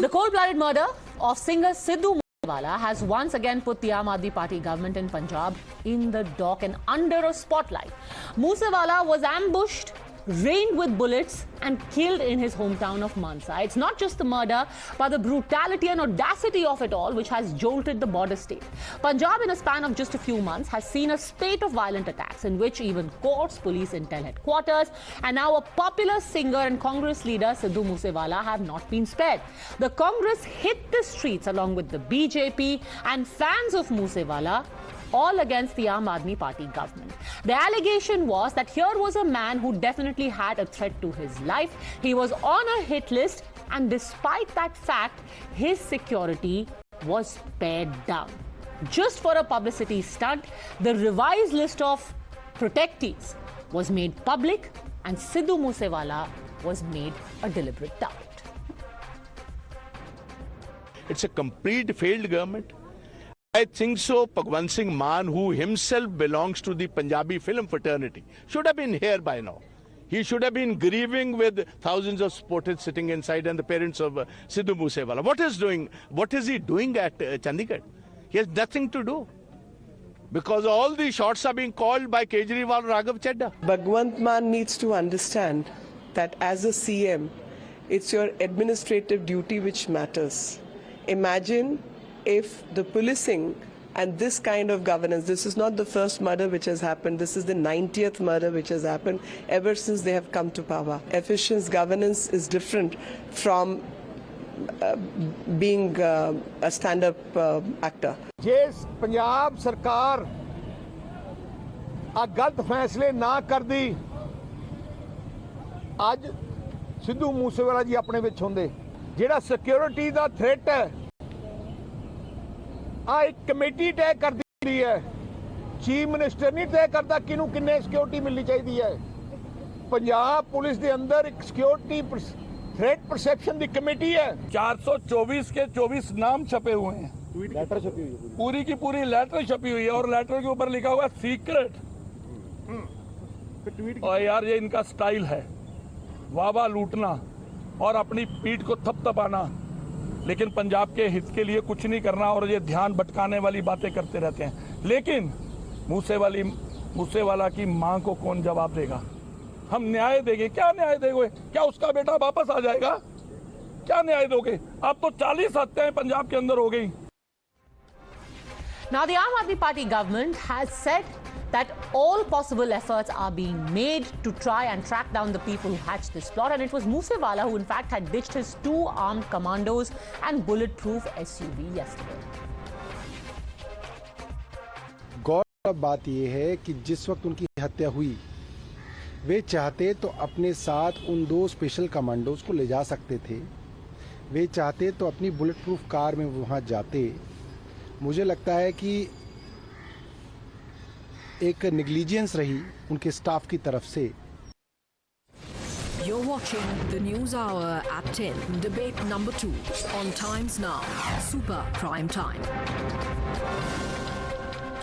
The cold-blooded murder of singer Sidhu Moosewala has once again put the Aam Aadmi Party government in Punjab in the dock and under a spotlight. Moosewala was ambushed, rained with bullets and killed in his hometown of Mansa. It's not just the murder, but the brutality and audacity of it all which has jolted the border state. Punjab, in a span of just a few months, has seen a spate of violent attacks in which even courts, police intel headquarters, and now a popular singer and Congress leader, Sidhu Moosewala, have not been spared. The Congress hit the streets along with the BJP and fans of Moosewala, all against the Aam Aadmi Party government. The allegation was that here was a man who definitely had a threat to his life. He was on a hit list, and despite that fact, his security was pared down. Just for a publicity stunt, the revised list of protectees was made public, and Sidhu Moosewala was made a deliberate target. It's a complete failed government. I think so. Bhagwant Singh Mann, who himself belongs to the Punjabi film fraternity, should have been here by now. He should have been grieving with thousands of supporters sitting inside and the parents of Sidhu Moosewala. What is he doing at Chandigarh? He has nothing to do. Because all the shots are being called by Kejriwal, Raghav Chadha. Bhagwant Mann needs to understand that as a CM, it's your administrative duty which matters. Imagine if the policing and this kind of governance, this is not the first murder which has happened, this is the 90th murder which has happened ever since they have come to power. Efficient governance is different from being a stand-up actor. जिस पंजाब सरकार आ गलत फैसले ना करदी आज सिद्धू मूसेवाला जी अपने विच होंदे जेड़ा सिक्योरिटी दा थ्रेट है आ एक कमेटी तय कर दी है चीफ मिनिस्टर नहीं तय करता किनू किन्ने सिक्योरिटी मिलनी चाहिए है पंजाब पुलिस के अंदर एक सिक्योरिटी थ्रेट परसेप्शन की कमेटी है 424 के 24 नाम छपे हुए हैं लेटर छपी हुई है पूरी की पूरी लेटर छपी हुई है और लेटर के ऊपर लिखा हुआ है सीक्रेट और यार ये इनका स्टाइल है वावा लूटना और अपनी पीठ को थपथपाना लेकिन पंजाब के हित के लिए कुछ नहीं करना और ये ध्यान भटकाने वाली बातें करते रहते हैं लेकिन मूसेवाला की मां को कौन जवाब देगा हम न्याय देंगे क्या न्याय देंगे क्या उसका बेटा वापस आ जाएगा क्या न्याय दोगे अब तो 40 हत्याएं पंजाब के अंदर हो गई Now, the Aam Aadmi Party government has said that all possible efforts are being made to try and track down the people who hatched this plot. And it was Moosewala who, in fact, had ditched his 2 armed commandos and bulletproof SUV yesterday. गौर बात यह है कि जिस वक्त उनकी हत्या हुई, वे चाहते तो अपने साथ उन 2 स्पेशल कमांडोज को ले जा सकते थे। वे चाहते तो अपनी बुलेटप्रूफ कार में वहां जाते। मुझे लगता है कि एक नेग्लिजेंस रही उनके स्टाफ की तरफ से। You're watching the News Hour at 10, debate number 2 on Times Now, Super Prime Time.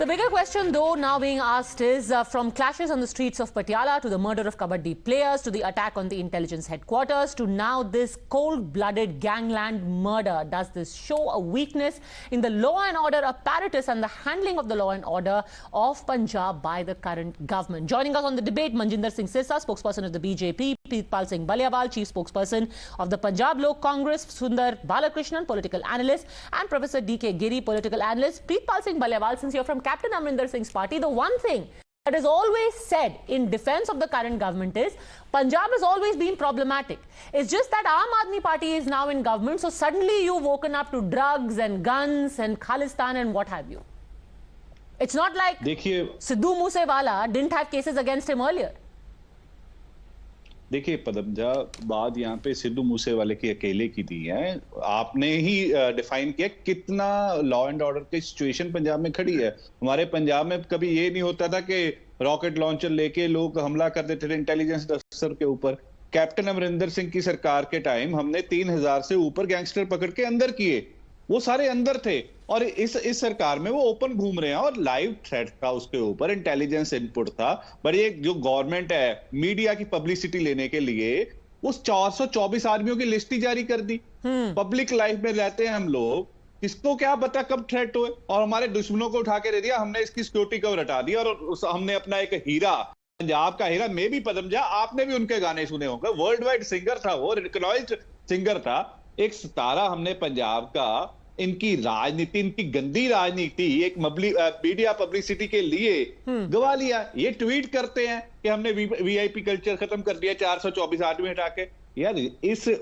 The bigger question, though, now being asked is from clashes on the streets of Patiala to the murder of Kabaddi players to the attack on the intelligence headquarters to now this cold-blooded gangland murder. Does this show a weakness in the law and order apparatus and the handling of the law and order of Punjab by the current government? Joining us on the debate, Manjinder Singh Sirsa, spokesperson of the BJP, Preetpal Singh Baliawal, chief spokesperson of the Punjab Lok Congress, Sundar Balakrishnan, political analyst, and Professor D.K. Giri, political analyst. Preetpal Singh Baliawal, since you're from Captain Amrinder Singh's party, the one thing that is always said in defense of the current government is Punjab has always been problematic. It's just that Aam Aadmi Party is now in government, so suddenly you've woken up to drugs and guns and Khalistan and what have you. It's not like Sidhu Moosewala didn't have cases against him earlier. देखिए पदमजा बात यहाँ पे सिद्धू मूसेवाले की अकेले की दी है आपने ही define किया कितना लॉ एंड ऑर्डर की सिचुएशन पंजाब में खड़ी है हमारे पंजाब में कभी ये नहीं होता था कि रॉकेट लॉन्चर लेके लोग हमला कर देते थे इंटेलिजेंस अफसर के ऊपर कैप्टन अमरिंदर सिंह की सरकार के टाइम हमने 3000 से ऊपर गैंगस्टर पकड़ के अंदर किए वो सारे अंदर थे और इस सरकार में वो ओपन घूम रहे हैं और लाइव थ्रेट था उसके ऊपर इंटेलिजेंस इनपुट था बट ये जो गवर्नमेंट है मीडिया की पब्लिसिटी लेने के लिए उस 424 आदमियों की लिस्ट ही जारी कर दी। पब्लिक लाइफ में रहते हैं हम लोग, किसको क्या पता कब थ्रेट हुए, और हमारे दुश्मनों को उठा के दे दिया हमने, इसकी सिक्योरिटी कवर हटा दी, और हमने अपना एक हीरा, पंजाब का हीरा, मे भी पदमजा, आपने भी उनके गाने सुने होंगे, वर्ल्ड वाइड सिंगर था वो, रिकॉग्नाइज्ड सिंगर था, एक सितारा हमने पंजाब का, इनकी राजनीति, इनकी गंदी राजनीति एक मीडिया पब्लिसिटी के लिए गवा लिया। ये ट्वीट करते हैं कि हमने वीआईपी कल्चर खत्म कर दिया 424 आदमी हटा के। यार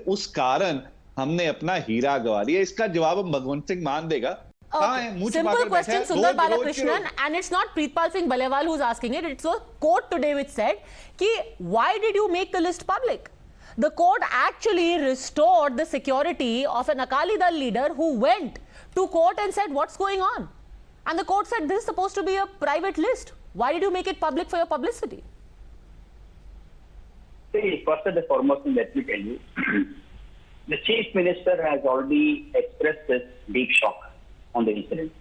उस कारण हमने अपना हीरा गवा लिया। इसका जवाब भगवंत सिंह मान देगा। Simple question, Sundar Balakrishnan, and it's not Preetpal Singh Balewal who's asking it. It's a court today which said, why did you make the list public? The court actually restored the security of an Akali Dal leader who went to court and said, what's going on? And the court said, this is supposed to be a private list. Why did you make it public for your publicity? See, first and foremost, let me tell you, the Chief Minister has already expressed his deep shock on the incident.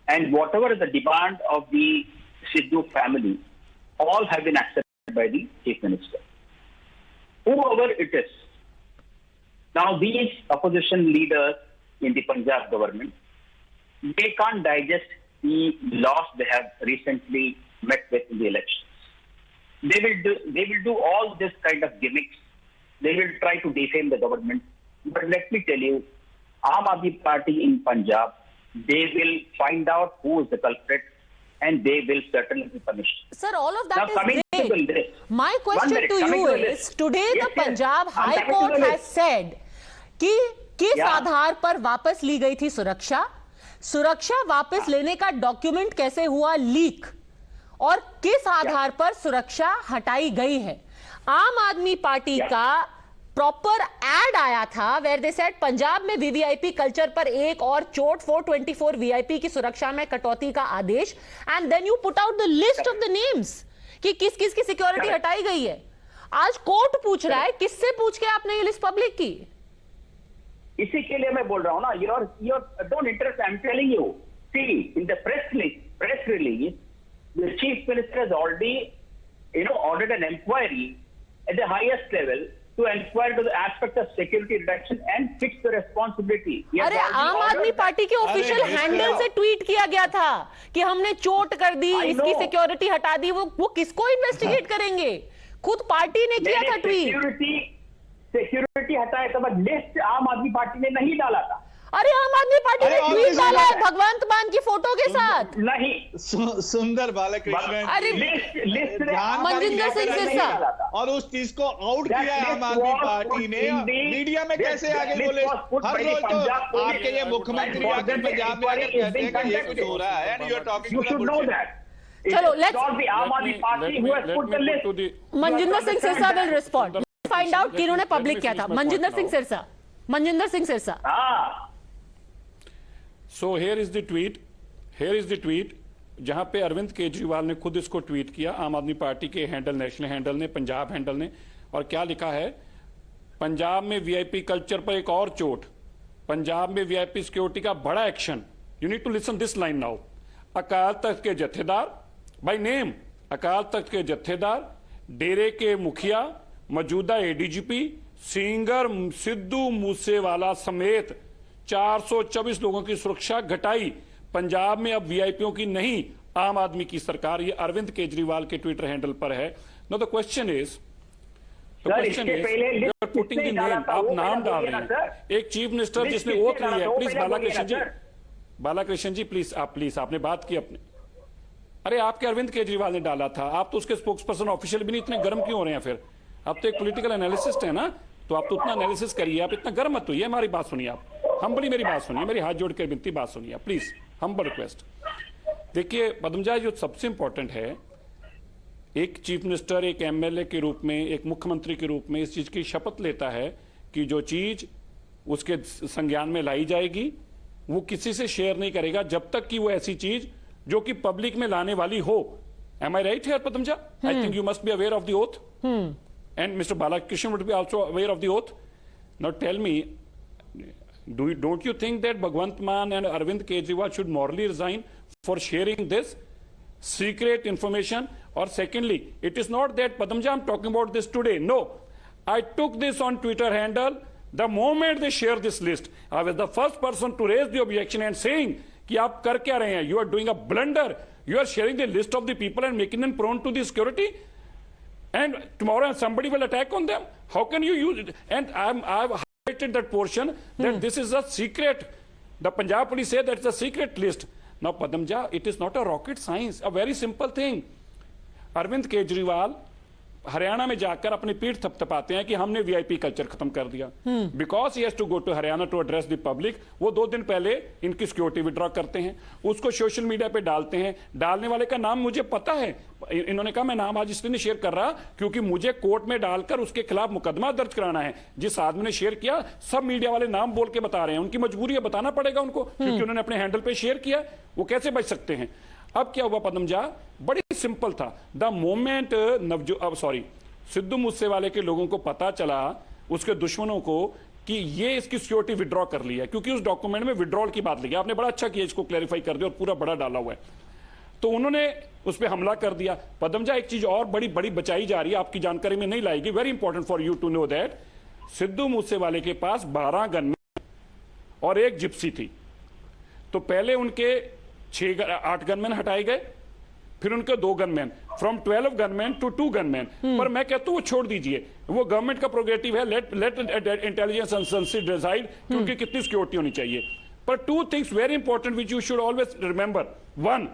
And whatever is the demand of the Sidhu family, all have been accepted by the Chief Minister. Whoever it is. Now, these opposition leaders in the Punjab government, they can't digest the loss they have recently met with in the elections. They will do all this kind of gimmicks. They will try to defame the government. But let me tell you, Aam Aadmi Party in Punjab, they will find out who is the culprit and they will certainly be punished. Sir, all of that now, is great. My question to you is, today the Punjab High Court has said कि किस आधार पर वापस ली गई थी सुरक्षा वापस लेने का डॉक्यूमेंट कैसे हुआ लीक, और किस आधार पर सुरक्षा हटाई गई है। आम आदमी पार्टी का प्रॉपर एड आया था वेयर दे सेड पंजाब में वीवीआईपी कल्चर पर एक और चोट, 424 वीआईपी की सुरक्षा में कटौती का आदेश, and then you put out the list of the names कि किस किस की सिक्योरिटी हटाई गई है। आज कोर्ट पूछ रहा है किससे पूछ के आपने ये लिस्ट पब्लिक की। इसी के लिए मैं बोल रहा हूं ना, your don't interest, I am telling you, see in the press release the chief minister has already ordered an inquiry at the highest level to inquire to the aspect of security reduction and fix the responsibility. अरे आम आदमी party के official handle से tweet किया गया था कि हमने चोट कर दी, इसकी सिक्योरिटी हटा दी। वो किसको इन्वेस्टिगेट करेंगे? खुद पार्टी ने किया था ट्वीट। सिक्योरिटी हटाए तो लिस्ट आम आदमी पार्टी ने नहीं डाला था। अरे आम आदमी पार्टी ने ट्वीट डाला है भगवंत मान की फोटो के साथ। नहीं, सुंदर बालाकृष्णन, अरे लिस्ट मंजिंदर सिंह सिरसा, और उस चीज को आउट किया आम आदमी पार्टी ने। मीडिया में कैसे आगे बोले? हर रोज तो आपके ये मुख्यमंत्री आके पंजाब में आकर कहते हैं कि ये कुछ हो रहा है, and you are talking to चलो Manjinder Singh Sirsa will respond, find out कि इन्होंने पब्लिक किया था। Manjinder Singh Sirsa. So here is the tweet जहां पे अरविंद केजरीवाल ने खुद इसको ट्वीट किया, आम आदमी पार्टी के हैंडल, नेशनल हैंडल ने, पंजाब हैंडल ने, और क्या लिखा है? पंजाब में वीआईपी कल्चर पर एक और चोट, पंजाब में वीआईपी सिक्योरिटी का बड़ा action. You need to listen this line now. Akal Takht के जत्थेदार, बाय नेम अकाल तख्त के जत्थेदार, डेरे के मुखिया, मौजूदा एडीजीपी, सिंगर सिद्धू मूसेवाला समेत 424 लोगों की सुरक्षा घटाई। पंजाब में अब वीआईपीओ की नहीं, आम आदमी की सरकार। ये अरविंद केजरीवाल के ट्विटर हैंडल पर है। No the question is you are putting the name, आप नाम डाल रहे हैं। एक चीफ मिनिस्टर जिसने ओथ ली है, प्लीज बालाकृष्ण जी प्लीज आपने बात की अपने। अरे आपके अरविंद केजरीवाल ने डाला था, आप तो उसके स्पोक्स पर्सन ऑफिशियल भी नहीं, इतने गर्म क्यों हो रहे हैं फिर? आप तो एक पॉलिटिकल एनालिसिस्ट है ना, तो आप तो उतना एनालिसिस करिए, आप इतना गर्म मत होइए। हमारी बात सुनिए, आप हम्बली मेरी बात सुनिए, मेरी हाथ जोड़ कर विनती बात सुनिए प्लीज, हम्बल रिक्वेस्ट। देखिए पद्मजा, जो सबसे इंपॉर्टेंट है, एक चीफ मिनिस्टर एक एमएलए के रूप में, एक मुख्यमंत्री के रूप में इस चीज की शपथ लेता है कि जो चीज उसके संज्ञान में लाई जाएगी वो किसी से शेयर नहीं करेगा जब तक कि वो ऐसी चीज जो कि पब्लिक में लाने वाली हो। Am I right here Padmaja? I think you must be aware of the oath, and Mr. Balakrishnan would be also aware of the oath. Now tell me, don't you think that Bhagwant Mann and Arvind Kejriwal should morally resign for sharing this secret information? Or secondly, it is not that Padamja I'm talking about this today. No, I took this on Twitter handle. The moment they share this list, I was the first person to raise the objection and saying कि आप कर क्या रहे हैं? You are doing a blunder. You are sharing the list of the people and making them prone to the security. And tomorrow somebody will attack on them. How can you use it? And I've highlighted that portion that this is a secret. The Punjab police say that's a secret list. Now, Padamja, it is not a rocket science. A very simple thing. Arvind Kejriwal Haryana में जाकर अपनी पीठ थपथपाते हैं कि हमने VIP culture खत्म कर दिया because he has to go to Haryana to address the public. वो 2 दिन पहले इनकी सिक्योरिटी विड्रॉ करते हैं, उसको सोशल मीडिया पे डालते हैं। डालने वाले का नाम मुझे पता है, इन्होंने कहा मैं नाम आज इसलिए नहीं शेयर कर रहा क्योंकि मुझे कोर्ट में डालकर उसके खिलाफ मुकदमा दर्ज कराना है। जिस आदमी ने शेयर किया सब मीडिया वाले नाम बोल के बता रहे हैं, उनकी मजबूरी है, बताना पड़ेगा उनको क्योंकि उन्होंने अपने हैंडल पे शेयर किया, वो कैसे बच सकते हैं। अब क्या हुआ पदमजा, बड़ी सिंपल था। द मोमेंट सिद्धू मूसेवाले के लोगों को पता चला, उसके दुश्मनों को, कि ये इसकी सिक्योरिटी विड्रॉ कर ली है क्योंकि उस डॉक्यूमेंट में विड्रॉल की बात लिखी, आपने बड़ा अच्छा किया इसको क्लैरिफाई कर दिया और पूरा बड़ा डाला हुआ है, तो उन्होंने उस पर हमला कर दिया। पदमजा एक चीज और बड़ी बड़ी बचाई जा रही है, आपकी जानकारी में नहीं लाएगी, very important for you to know that Sidhu मूसेवाले के पास 12 गनमैन और 1 जिप्सी थी। तो पहले उनके 8 गनमैन हटाए गए, फिर उनके 2 gunman, from 12 gunman to 2 gunman. पर मैं कहता हूं वो छोड़ दीजिए, वो गवर्नमेंट का प्रोग्रेटिव है, लेट इंटेलिजेंस एजेंसी डिसाइड कि उनकी कितनी सिक्योरिटी होनी चाहिए। पर 2 things very important which you should always remember. 1,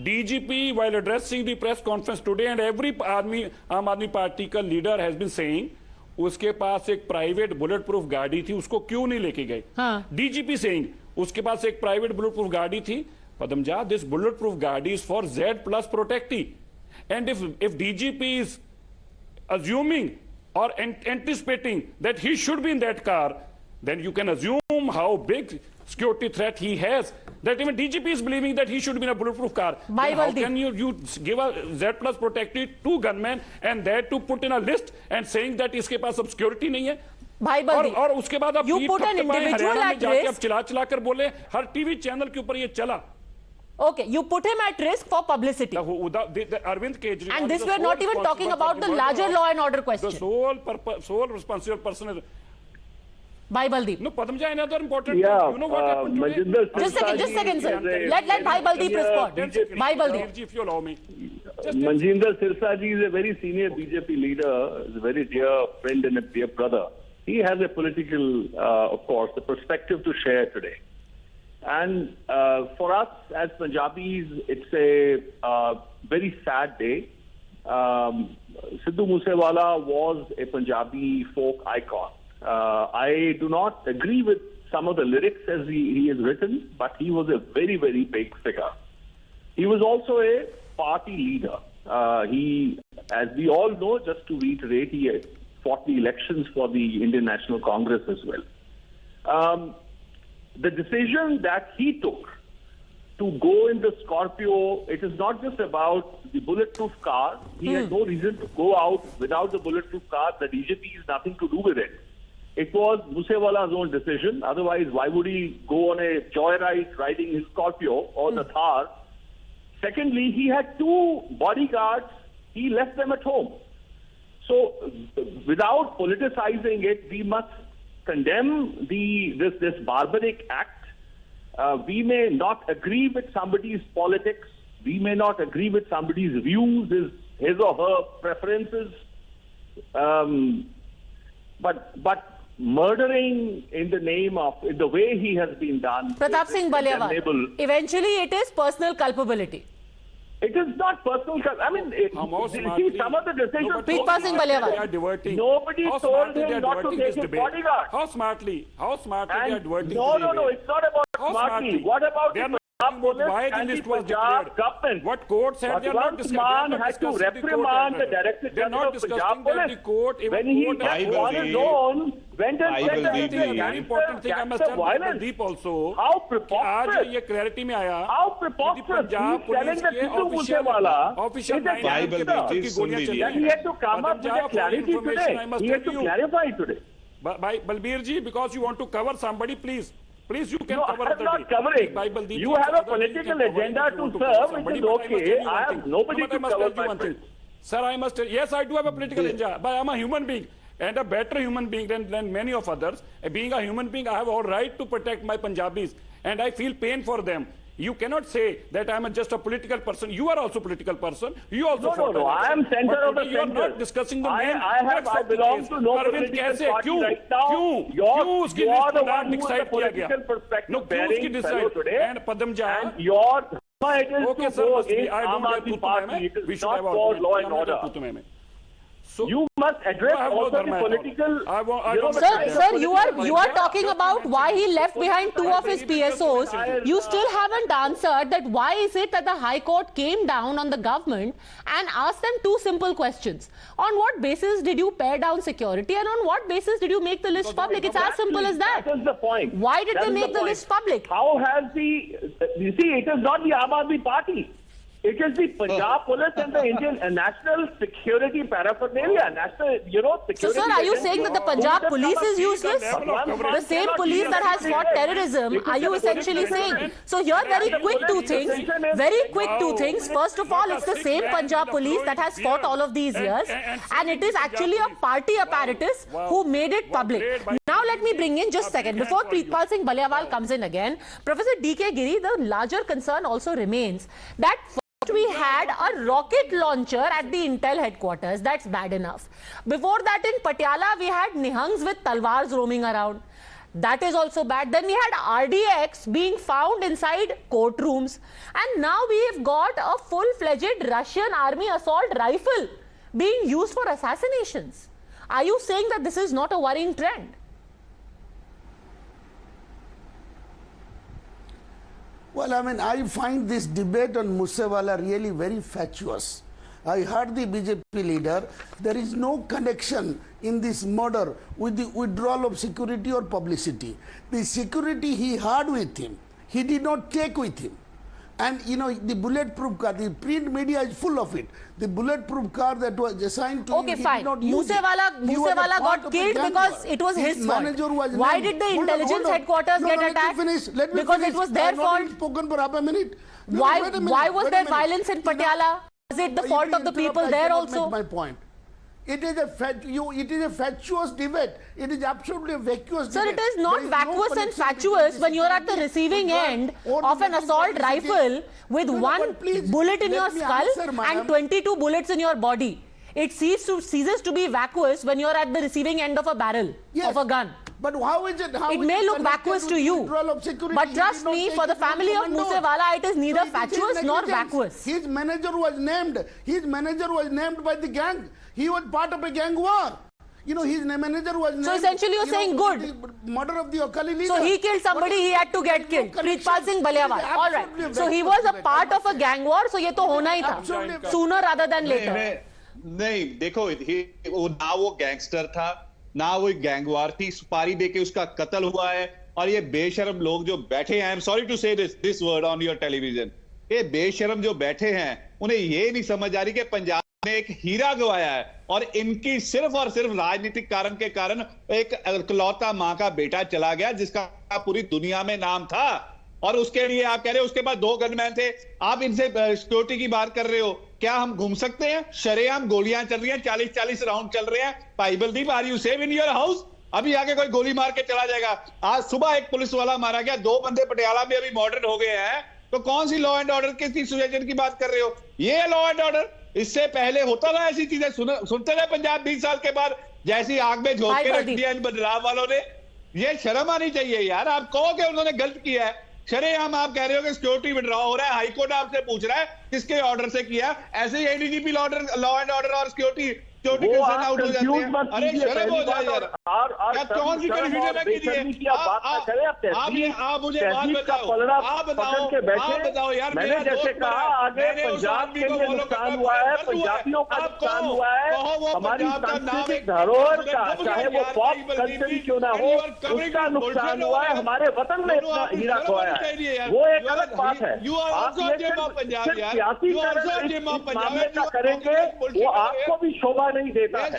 DGP while addressing the press conference today and every आम आदमी पार्टी का लीडर हैज बीन सेइंग उसके पास एक प्राइवेट बुलेट प्रूफ गाड़ी थी, उसको क्यों नहीं लेके गए। DGP सेइंग उसके पास एक प्राइवेट बुलेट प्रूफ गाड़ी थी। Padamja, this bulletproof Gadi is for Z plus protectee. And if DGP is assuming or anticipating that he should be in that car, then you can assume how big security threat he has. That even DGP is believing that he should be in a bulletproof car. How can you give a Z plus protectee 2 gunmen and that to put in a list and saying that इसके पास सब security नहीं है? और उसके बाद आप हरियाणा में जाके आप चिल्ला कर बोले, हर टीवी चैनल के ऊपर ये चला। Okay, you put him at risk for publicity. The Arvind Kejriwal. And this we're not even talking about the larger law and order question. The sole responsible person is. Bhai Baldeep. No, Padamja, another important thing. You know what happened today? Just a second, sir. Let Bhai Baldeep respond. Bhai Baldeep. If you allow me. Manjinder Sirsa ji is a very senior BJP leader, is a very dear friend and a dear brother. He has a political, of course, a perspective to share today. And for us as Punjabis, it's a very sad day. Sidhu Moosewala was a Punjabi folk icon. I do not agree with some of the lyrics as he has written, but he was a very, very big figure. He was also a party leader. He, as we all know, just to reiterate, he fought the elections for the Indian National Congress as well. The decision that he took to go in the Scorpio, it is not just about the bulletproof car. He had no reason to go out without the bulletproof car. The DGP has nothing to do with it. It was Moosewala's own decision. Otherwise, why would he go on a joyride riding his Scorpio or the Thar? Secondly, he had 2 bodyguards. He left them at home. So, without politicizing it, we must condemn this barbaric act. We may not agree with somebody's politics. We may not agree with somebody's views, his or her preferences. But murdering in the name of, in the way he has been done. Pratap Singh Baliawal. Eventually, it is personal culpability. It is not personal. I mean, see, some of the decisions. Pratap Singh Baliawal. Nobody told him not to take his bodyguard. How smartly they are diverting. No, it's not about smartly. What about why the list was declared? Government? What court said they are not discussing? Bhagwant had to reprimand the Director General of Punjab Police when he just on his own went and said that very important thing I must tell Deep also. How preposterous! आज ये clarity में आया. How preposterous! He's telling the Sidhu Moosewala official की गोलियां चली हैं. He had to come up with a clarity today. He had to clarify today. By Balbir ji, because you want to cover somebody, please. Please, you can cover I'm not covering. You have a political agenda to serve, which is okay. I have nobody to cover my friend. Sir, I must tell, yes, I do have a political agenda, but I'm a human being. and a better human being than many of others. Being a human being, I have all right to protect my Punjabis, and I feel pain for them. You cannot say that I am just a political person. You are also a political person. You also No. I am center of the You are center. not discussing the main I belong to no Arvind political कैसे party क्यों right now. क्यों उसकी You are the list one who is the decide किया गया? political perspective No, क्यों उसकी bearing fellow decide? today. And Padam Jha. And your it is Okay, to sir, go must be. against I don't Aam have Aadmi to Party. It we is should not have for argument. law I and don't have order. to में. So You must address I have no also the dharma at all. political. I you know, don't the Sir, kind of sir, you political are mindset. talking about why he left behind two of his PSOs. You still haven't answered that why is it that the High Court came down on the government and asked them two simple questions. On what basis did you pare down security and on what basis did you make the list public? It's as simple as that. That is the point. Why did That they is make the point. list public? How has you see, it is not the Aam Aadmi Party. It is the Punjab Police and the Indian National Security Paraphernalia, National, So, security. sir, are you agents saying that the who Punjab just police come is and useless? The same police that has fought terrorism, are you essentially saying? So here, very quick two things. First of all, it's the same Punjab police that has fought all of these years, and it is actually a party apparatus who made it public. Now let me bring in just a second. Before Preetpal Singh Baliawal comes in again, Professor D.K. Giri, the larger concern also remains that we had a rocket launcher at the Intel headquarters. That's bad enough. Before that, in Patiala, we had Nihangs with talwars roaming around. That is also bad. Then we had RDX being found inside courtrooms. And now we've got a full-fledged Russian army assault rifle being used for assassinations. Are you saying that this is not a worrying trend? Well, I mean, I find this debate on Moosewala really very fatuous. I heard the BJP leader, there is no connection in this murder with the withdrawal of security or publicity. The security he had with him, he did not take with him. And the bulletproof car, the print media is full of it. The bulletproof car that was assigned to him, Okay, he fine. did not use it. Moosewala got killed because it was his fault. Why did the intelligence headquarters get attacked? Because it was their fault. I have not spoken for half a minute. Why was there violence in Patiala? Was it the fault of the people there also? My point. It is a fatuous debate. It is absolutely a vacuous Sir, debate. it is not vacuous and fatuous when you are at the receiving end of an assault rifle with one bullet in your skull and 22 bullets in your body. It ceases to be vacuous when you are at the receiving end of a barrel of a gun. But how is it? It may look vacuous to you, but trust me, for the family of Moosewala, it is neither fatuous nor vacuous. His manager was named. His manager was named by the gang. He was part of a gang war. His manager was named. So essentially, you're saying good. The murder of the Akali leader. So he killed somebody. He had to get killed. Preetpal Singh Baliawal. All right. So he was a part of a gang war. So ये तो होना ही था. Sooner rather than later. नहीं देखो ना वो gangster था ना वो गैंगवार थी सुपारी देके उसका कत्ल हुआ है और ये बेशरम लोग जो बैठे हैं आई एम सॉरी टू से this word on your television ये बेशरम जो बैठे हैं उन्हें ये नहीं समझ आ रही कि पंजाब ने एक हीरा गवाया है और इनकी सिर्फ और सिर्फ राजनीतिक कारण के कारण एक इकलौता मां का बेटा चला गया जिसका पूरी दुनिया में नाम था और उसके लिए आप कह रहे हो उसके बाद 2 गनमैन थे आप इनसे सिक्योरिटी की बात कर रहे हो क्या हम घूम सकते हैं शरेआम गोलियां चल रही हैं 40-40 राउंड चल रहे हैं भाई Baldeep are you safe in your house अभी आगे कोई गोली मार के चला जाएगा आज सुबह एक पुलिस वाला मारा गया 2 बंदे पटियाला में अभी मर्डर हो गए हैं तो कौन सी लॉ एंड ऑर्डर की सिचुएशन की बात कर रहे हो ये लॉ एंड ऑर्डर इससे पहले होता था ऐसी चीजें सुनते रहे पंजाब 20 साल के बाद जैसी आग में झोंक के रख दिया इन बदलाव वालों ने ये शर्म आनी चाहिए यार आप कहो कि उन्होंने गलत किया है शरेआम आप कह रहे हो कि सिक्योरिटी विड्रॉ हो रहा है हाईकोर्ट आपसे पूछ रहा है किसके ऑर्डर से किया ऐसे ही एडीजीपी लॉ एंड ऑर्डर और सिक्योरिटी आउट हो जाते हैं अरे शर्म हो जाए यार कौन सी कंफ्यूजन है कि आप मुझे बात बताओ यार मैंने जैसे कहा आगे पंजाब के लिए नुकसान हुआ है पंजाबियों का नुकसान हुआ है हमारी सांस्कृतिक धरोहर का चाहे वो पॉप कल्चर क्यों ना हो उसका नुकसान हुआ है हमारे वतन में इतना हीरा खोया है वो एक अलग बात है आप सियासी मामले का करेंगे वो आपको भी शोभा नहीं देता है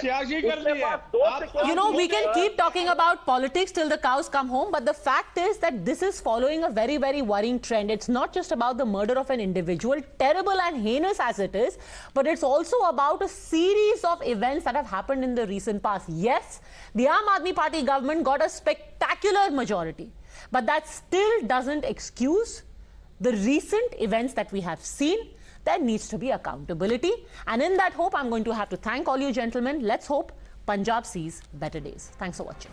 we can keep talking about politics till the cows come home, but the fact is that this is following a very, very worrying trend. It's not just about the murder of an individual, terrible and heinous as it is, but it's also about a series of events that have happened in the recent past. Yes, the Aam Aadmi Party government got a spectacular majority, but that still doesn't excuse the recent events that we have seen. There needs to be accountability. And in that hope, I'm going to have to thank all you gentlemen. Let's hope Punjab sees better days. Thanks for watching.